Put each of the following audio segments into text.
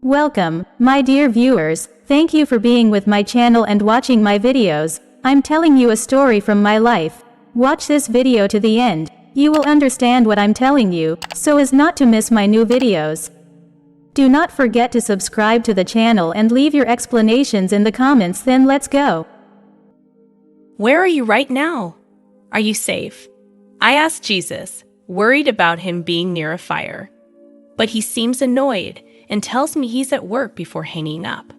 Welcome, my dear viewers. Thank you for being with my channel and watching my videos. I'm telling you a story from my life. Watch this video to the end. You will understand what I'm telling you, so as not to miss my new videos. Do not forget to subscribe to the channel and leave your explanations in the comments. Then let's go. Where are you right now? Are you safe? I asked Jesus, worried about him being near a fire. But he seems annoyed and tells me he's at work before hanging up.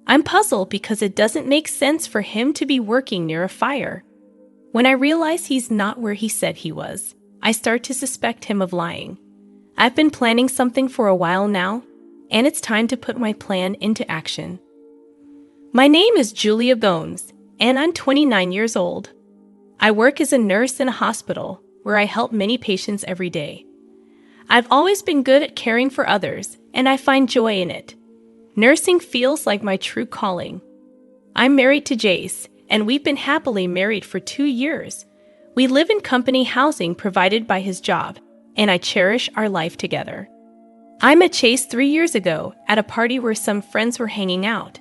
I'm puzzled because it doesn't make sense for him to be working near a fire. When I realize he's not where he said he was, I start to suspect him of lying. I've been planning something for a while now, and it's time to put my plan into action. My name is Julia Bones, and I'm 29 years old. I work as a nurse in a hospital where I help many patients every day. I've always been good at caring for others, and I find joy in it. Nursing feels like my true calling. I'm married to Jace, and we've been happily married for 2 years. We live in company housing provided by his job, and I cherish our life together. I met Chase 3 years ago at a party where some friends were hanging out.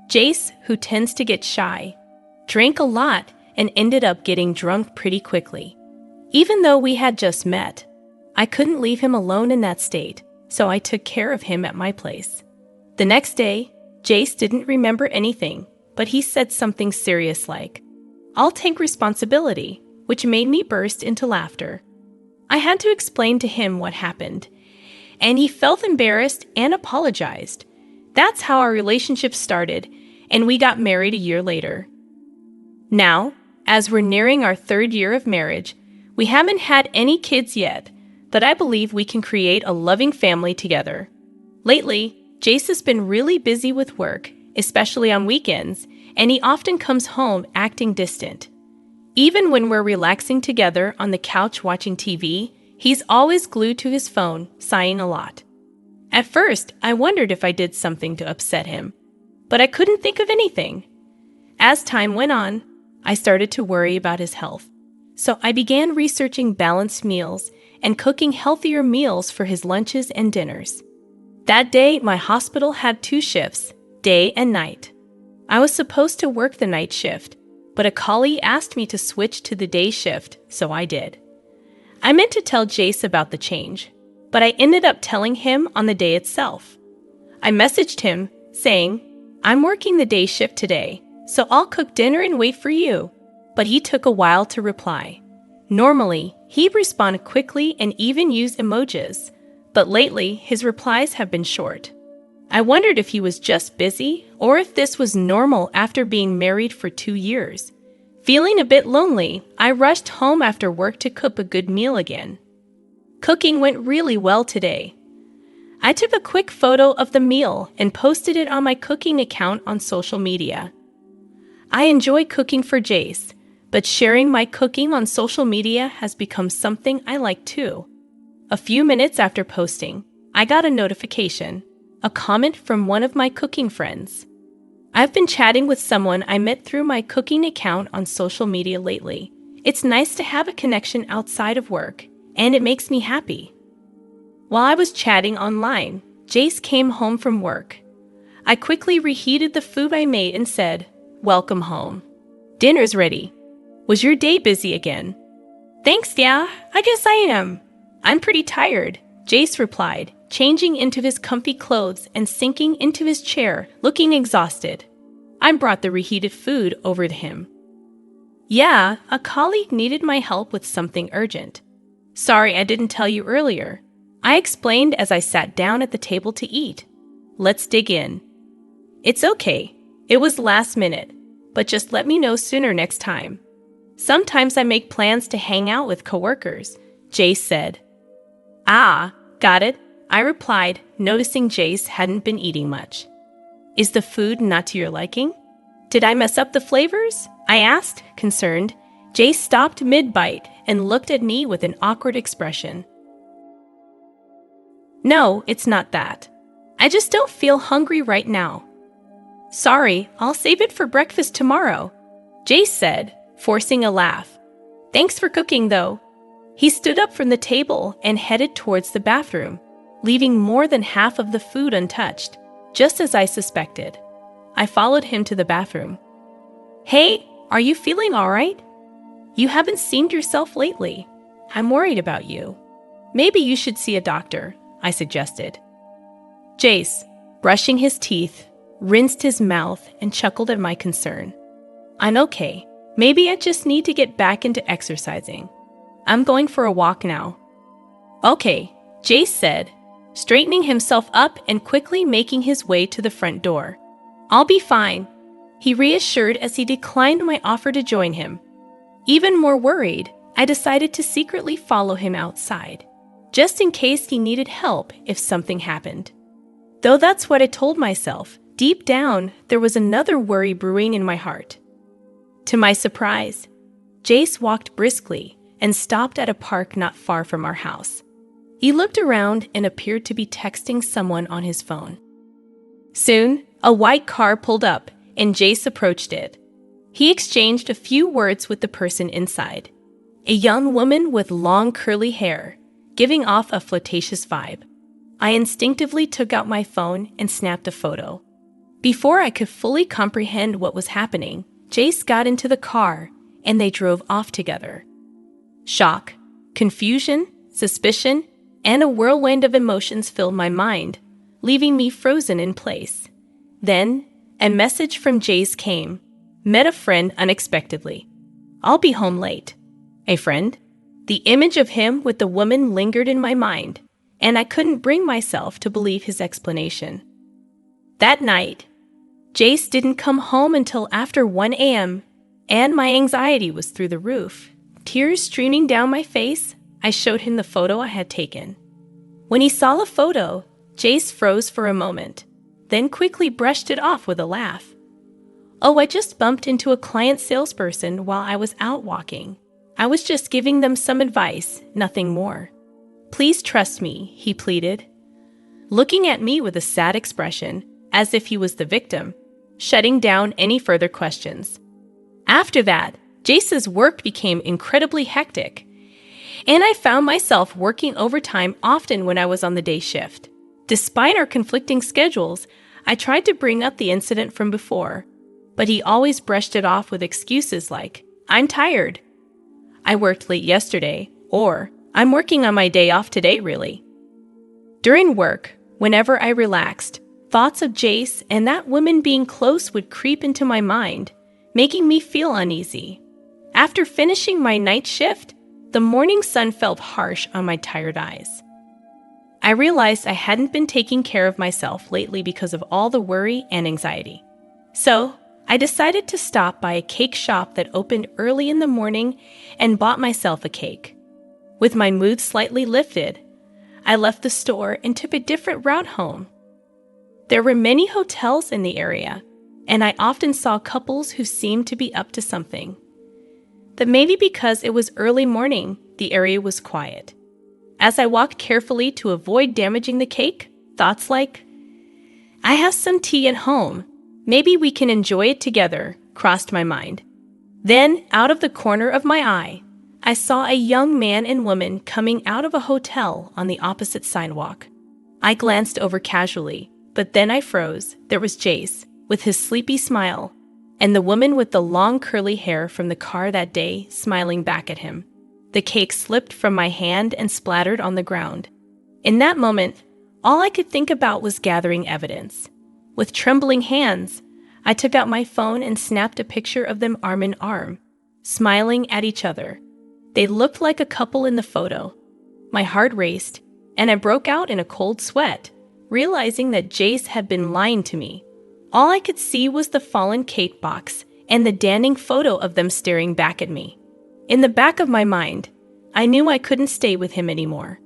Jace, who tends to get shy, drank a lot and ended up getting drunk pretty quickly. Even though we had just met, I couldn't leave him alone in that state, so I took care of him at my place. The next day, Jace didn't remember anything, but he said something serious like, "I'll take responsibility," which made me burst into laughter. I had to explain to him what happened, and he felt embarrassed and apologized. That's how our relationship started, and we got married a year later. Now, as we're nearing our 3rd year of marriage, we haven't had any kids yet, but I believe we can create a loving family together. Lately, Jace has been really busy with work, especially on weekends, and he often comes home acting distant. Even when we're relaxing together on the couch watching TV, he's always glued to his phone, sighing a lot. At first, I wondered if I did something to upset him, but I couldn't think of anything. As time went on, I started to worry about his health, so I began researching balanced meals and cooking healthier meals for his lunches and dinners. That day, my hospital had 2 shifts, day and night. I was supposed to work the night shift, but a colleague asked me to switch to the day shift, so I did. I meant to tell Jace about the change, but I ended up telling him on the day itself. I messaged him, saying, "I'm working the day shift today, so I'll cook dinner and wait for you," but he took a while to reply. Normally, he'd respond quickly and even use emojis, but lately his replies have been short. I wondered if he was just busy or if this was normal after being married for 2 years. Feeling a bit lonely, I rushed home after work to cook a good meal again. Cooking went really well today. I took a quick photo of the meal and posted it on my cooking account on social media. I enjoy cooking for Jace, but sharing my cooking on social media has become something I like too. A few minutes after posting, I got a notification, a comment from one of my cooking friends. I've been chatting with someone I met through my cooking account on social media lately. It's nice to have a connection outside of work, and it makes me happy. While I was chatting online, Jace came home from work. I quickly reheated the food I made and said, "Welcome home. Dinner's ready. Was your day busy again?" "Thanks, yeah, I guess I am. I'm pretty tired," Jace replied, changing into his comfy clothes and sinking into his chair, looking exhausted. I brought the reheated food over to him. "Yeah, a colleague needed my help with something urgent. Sorry I didn't tell you earlier," I explained as I sat down at the table to eat. "Let's dig in." "It's okay. It was last minute, but just let me know sooner next time. Sometimes I make plans to hang out with coworkers," Jace said. "Ah, got it," I replied, noticing Jace hadn't been eating much. "Is the food not to your liking? Did I mess up the flavors?" I asked, concerned. Jace stopped mid-bite and looked at me with an awkward expression. "No, it's not that. I just don't feel hungry right now." "Sorry, I'll save it for breakfast tomorrow," Jace said, forcing a laugh. "Thanks for cooking, though." He stood up from the table and headed towards the bathroom. leaving more than half of the food untouched, just as I suspected. I followed him to the bathroom. "Hey, are you feeling all right? You haven't seemed yourself lately. I'm worried about you. Maybe you should see a doctor," I suggested. Jace, brushing his teeth, rinsed his mouth and chuckled at my concern. "I'm okay. Maybe I just need to get back into exercising. I'm going for a walk now." "Okay," Jace said, straightening himself up and quickly making his way to the front door. "I'll be fine," he reassured as he declined my offer to join him. Even more worried, I decided to secretly follow him outside, just in case he needed help if something happened. Though that's what I told myself, deep down, there was another worry brewing in my heart. To my surprise, Jace walked briskly and stopped at a park not far from our house. He looked around and appeared to be texting someone on his phone. Soon, a white car pulled up and Jace approached it. He exchanged a few words with the person inside, a young woman with long curly hair, giving off a flirtatious vibe. I instinctively took out my phone and snapped a photo. Before I could fully comprehend what was happening, Jace got into the car and they drove off together. Shock, confusion, suspicion, and a whirlwind of emotions filled my mind, leaving me frozen in place. Then, a message from Jace came. "Met a friend unexpectedly. I'll be home late." A friend? The image of him with the woman lingered in my mind, and I couldn't bring myself to believe his explanation. That night, Jace didn't come home until after 1 a.m., and my anxiety was through the roof. Tears streaming down my face, I showed him the photo I had taken. When he saw the photo, Jace froze for a moment, then quickly brushed it off with a laugh. "Oh, I just bumped into a client salesperson while I was out walking. I was just giving them some advice, nothing more. Please trust me," he pleaded, looking at me with a sad expression, as if he was the victim, shutting down any further questions. After that, Jace's work became incredibly hectic, and I found myself working overtime often when I was on the day shift. Despite our conflicting schedules, I tried to bring up the incident from before, but he always brushed it off with excuses like, "I'm tired," "I worked late yesterday," or "I'm working on my day off today, really." During work, whenever I relaxed, thoughts of Jace and that woman being close would creep into my mind, making me feel uneasy. After finishing my night shift, the morning sun felt harsh on my tired eyes. I realized I hadn't been taking care of myself lately because of all the worry and anxiety. So, I decided to stop by a cake shop that opened early in the morning and bought myself a cake. With my mood slightly lifted, I left the store and took a different route home. There were many hotels in the area, and I often saw couples who seemed to be up to something. That maybe because it was early morning, the area was quiet. As I walked carefully to avoid damaging the cake, thoughts like, "I have some tea at home. Maybe we can enjoy it together," crossed my mind. Then, out of the corner of my eye, I saw a young man and woman coming out of a hotel on the opposite sidewalk. I glanced over casually, but then I froze. There was Jace, with his sleepy smile, and the woman with the long curly hair from the car that day smiling back at him. The cake slipped from my hand and splattered on the ground. In that moment, all I could think about was gathering evidence. With trembling hands, I took out my phone and snapped a picture of them arm in arm, smiling at each other. They looked like a couple in the photo. My heart raced, and I broke out in a cold sweat, realizing that Jace had been lying to me. All I could see was the fallen cake box and the damning photo of them staring back at me. In the back of my mind, I knew I couldn't stay with him anymore.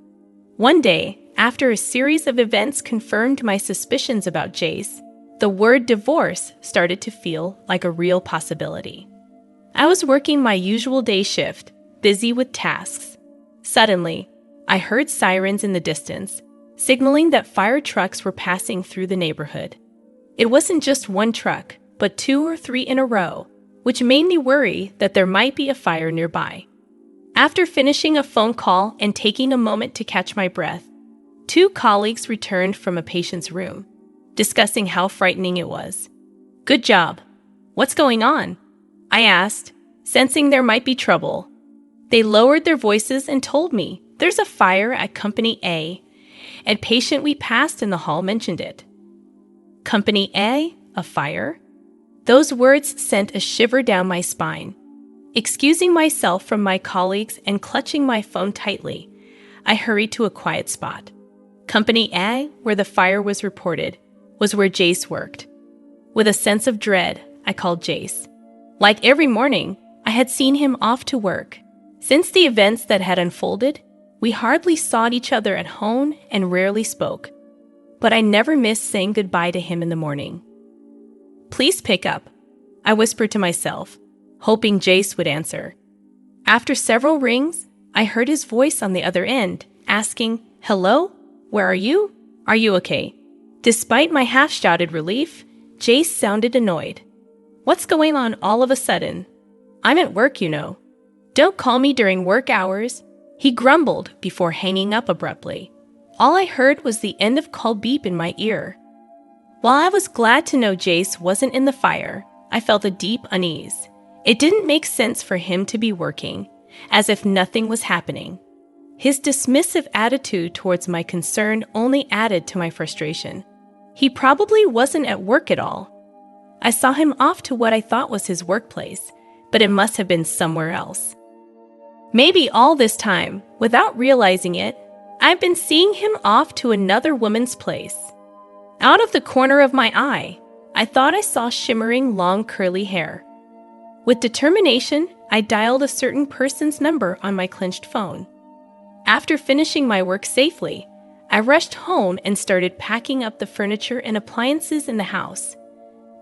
One day, after a series of events confirmed my suspicions about Jace, the word divorce started to feel like a real possibility. I was working my usual day shift, busy with tasks. Suddenly, I heard sirens in the distance, signaling that fire trucks were passing through the neighborhood. It wasn't just one truck, but 2 or 3 in a row, which made me worry that there might be a fire nearby. After finishing a phone call and taking a moment to catch my breath, Two colleagues returned from a patient's room, discussing how frightening it was. "Good job. What's going on?" I asked, sensing there might be trouble. They lowered their voices and told me, "There's a fire at Company A. A patient we passed in the hall mentioned it." Company A? A fire? Those words sent a shiver down my spine. Excusing myself from my colleagues and clutching my phone tightly, I hurried to a quiet spot. Company A, where the fire was reported, was where Jace worked. With a sense of dread, I called Jace. Like every morning, I had seen him off to work. Since the events that had unfolded, we hardly saw each other at home and rarely spoke. But I never missed saying goodbye to him in the morning. "Please pick up," I whispered to myself, hoping Jace would answer. After several rings, I heard his voice on the other end, asking, "Hello? Where are you? Are you okay?" Despite my half-shouted relief, Jace sounded annoyed. "What's going on all of a sudden? I'm at work, you know. Don't call me during work hours," he grumbled before hanging up abruptly. All I heard was the end of call beep in my ear. While I was glad to know Jace wasn't in the fire, I felt a deep unease. It didn't make sense for him to be working, as if nothing was happening. His dismissive attitude towards my concern only added to my frustration. He probably wasn't at work at all. I saw him off to what I thought was his workplace, but it must have been somewhere else. Maybe all this time, without realizing it, I've been seeing him off to another woman's place. Out of the corner of my eye, I thought I saw shimmering long curly hair. With determination, I dialed a certain person's number on my clenched phone. After finishing my work safely, I rushed home and started packing up the furniture and appliances in the house.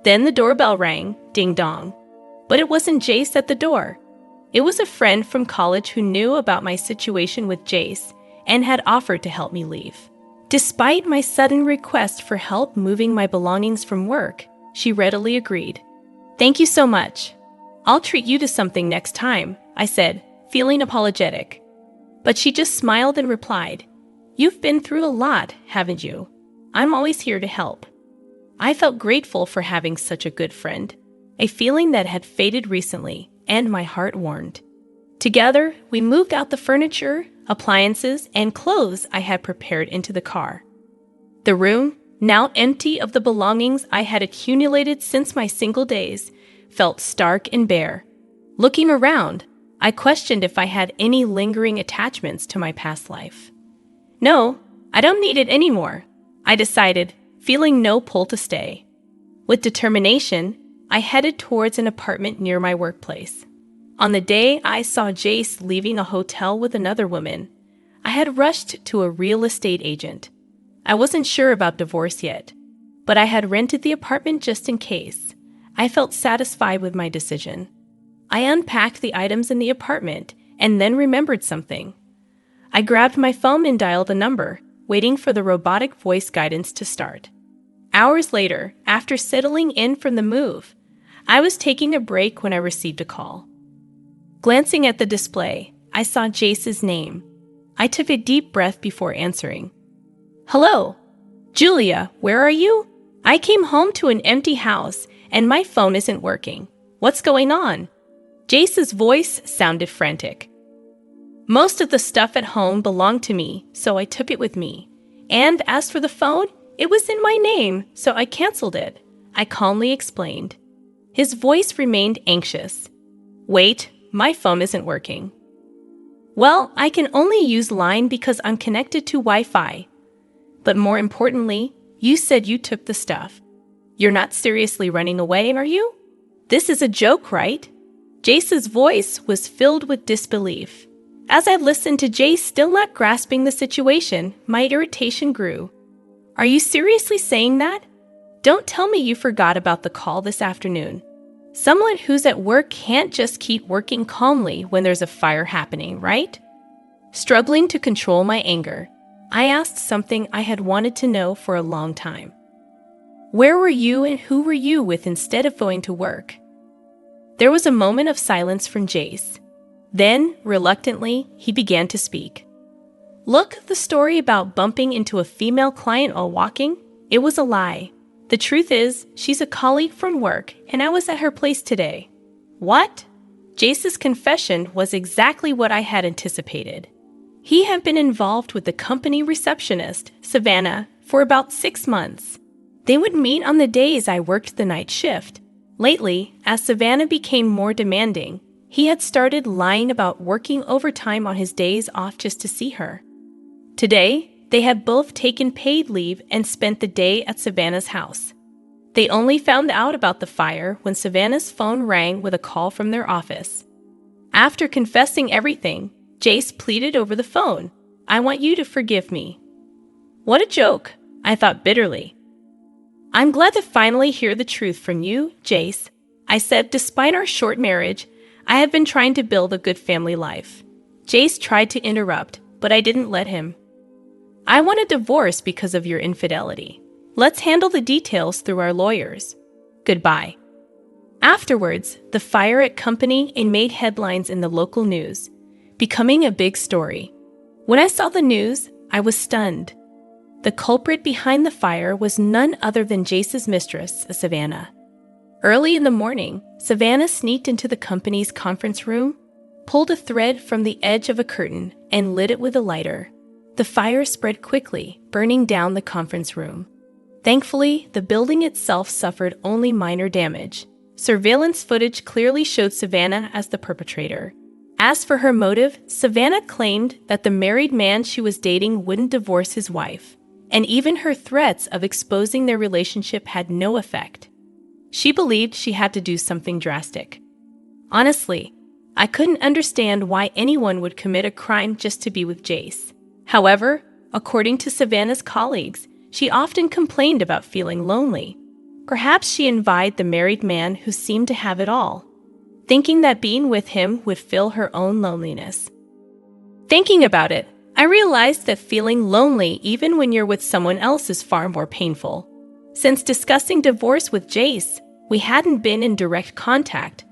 Then the doorbell rang, ding-dong. But it wasn't Jace at the door. It was a friend from college who knew about my situation with Jace and had offered to help me leave. Despite my sudden request for help moving my belongings from work, she readily agreed. "Thank you so much. I'll treat you to something next time," I said, feeling apologetic. But she just smiled and replied, "You've been through a lot, haven't you? I'm always here to help." I felt grateful for having such a good friend, a feeling that had faded recently, and my heart warmed. Together, we moved out the furniture, appliances, and clothes I had prepared into the car. The room, now empty of the belongings I had accumulated since my single days, felt stark and bare. Looking around, I questioned if I had any lingering attachments to my past life. "No, I don't need it anymore," I decided, feeling no pull to stay. With determination, I headed towards an apartment near my workplace. On the day I saw Jace leaving a hotel with another woman, I had rushed to a real estate agent. I wasn't sure about divorce yet, but I had rented the apartment just in case. I felt satisfied with my decision. I unpacked the items in the apartment and then remembered something. I grabbed my phone and dialed a number, waiting for the robotic voice guidance to start. Hours later, after settling in from the move, I was taking a break when I received a call. Glancing at the display, I saw Jace's name. I took a deep breath before answering. "Hello. Julia, where are you? I came home to an empty house and my phone isn't working. What's going on?" Jace's voice sounded frantic. "Most of the stuff at home belonged to me, so I took it with me. And as for the phone, it was in my name, so I canceled it," I calmly explained. His voice remained anxious. "Wait, my phone isn't working." "Well, I can only use Line because I'm connected to Wi-Fi. But more importantly, you said you took the stuff. You're not seriously running away, are you? This is a joke, right?" Jace's voice was filled with disbelief. As I listened to Jace still not grasping the situation, my irritation grew. "Are you seriously saying that? Don't tell me you forgot about the call this afternoon. Someone who's at work can't just keep working calmly when there's a fire happening, right?" Struggling to control my anger, I asked something I had wanted to know for a long time. "Where were you and who were you with instead of going to work?" There was a moment of silence from Jace. Then, reluctantly, he began to speak. Look, the story about bumping into a female client while walking, it was a lie. The truth is, she's a colleague from work, and I was at her place today. What? Jace's confession was exactly what I had anticipated. He had been involved with the company receptionist, Savannah, for about 6 months. They would meet on the days I worked the night shift. Lately, as Savannah became more demanding, he had started lying about working overtime on his days off just to see her. Today, they had both taken paid leave and spent the day at Savannah's house. They only found out about the fire when Savannah's phone rang with a call from their office. After confessing everything, Jace pleaded over the phone, "I want you to forgive me." What a joke, I thought bitterly. "I'm glad to finally hear the truth from you, Jace," I said. "Despite our short marriage, I have been trying to build a good family life." Jace tried to interrupt, but I didn't let him. "I want a divorce because of your infidelity. Let's handle the details through our lawyers. Goodbye." Afterwards, the fire at company made headlines in the local news, becoming a big story. When I saw the news, I was stunned. The culprit behind the fire was none other than Jace's mistress, Savannah. Early in the morning, Savannah sneaked into the company's conference room, pulled a thread from the edge of a curtain, and lit it with a lighter. The fire spread quickly, burning down the conference room. Thankfully, the building itself suffered only minor damage. Surveillance footage clearly showed Savannah as the perpetrator. As for her motive, Savannah claimed that the married man she was dating wouldn't divorce his wife, and even her threats of exposing their relationship had no effect. She believed she had to do something drastic. Honestly, I couldn't understand why anyone would commit a crime just to be with Jace. However, according to Savannah's colleagues, she often complained about feeling lonely. Perhaps she envied the married man who seemed to have it all, thinking that being with him would fill her own loneliness. Thinking about it, I realized that feeling lonely even when you're with someone else is far more painful. Since discussing divorce with Jace, we hadn't been in direct contact,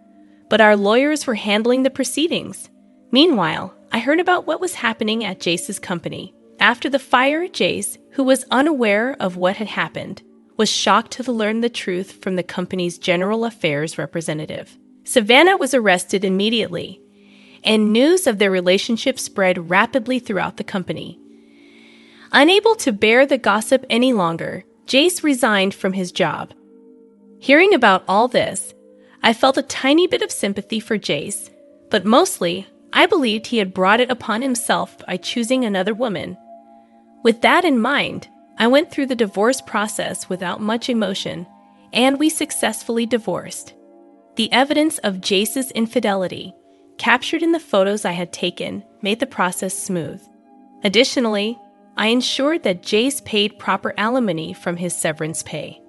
but our lawyers were handling the proceedings. Meanwhile, I heard about what was happening at Jace's company. After the fire, Jace, who was unaware of what had happened, was shocked to learn the truth from the company's general affairs representative. Savannah was arrested immediately, and news of their relationship spread rapidly throughout the company. Unable to bear the gossip any longer, Jace resigned from his job. Hearing about all this, I felt a tiny bit of sympathy for Jace, but mostly, I believed he had brought it upon himself by choosing another woman. With that in mind, I went through the divorce process without much emotion, and we successfully divorced. The evidence of Jace's infidelity, captured in the photos I had taken, made the process smooth. Additionally, I ensured that Jace paid proper alimony from his severance pay.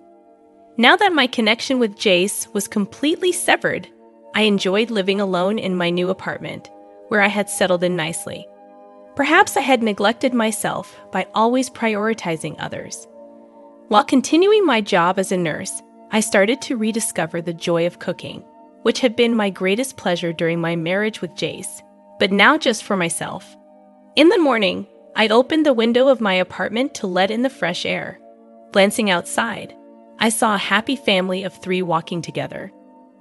Now that my connection with Jace was completely severed, I enjoyed living alone in my new apartment, where I had settled in nicely. Perhaps I had neglected myself by always prioritizing others. While continuing my job as a nurse, I started to rediscover the joy of cooking, which had been my greatest pleasure during my marriage with Jace, but now just for myself. In the morning, I'd open the window of my apartment to let in the fresh air. Glancing outside, I saw a happy family of 3 walking together.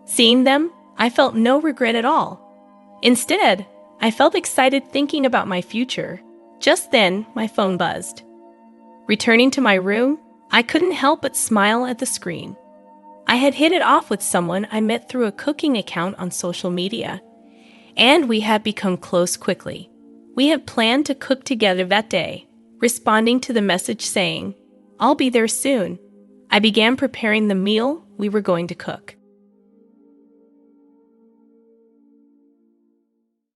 Seeing them, I felt no regret at all. Instead, I felt excited thinking about my future. Just then, my phone buzzed. Returning to my room, I couldn't help but smile at the screen. I had hit it off with someone I met through a cooking account on social media, and we had become close quickly. We had planned to cook together that day, responding to the message saying, "I'll be there soon." I began preparing the meal we were going to cook.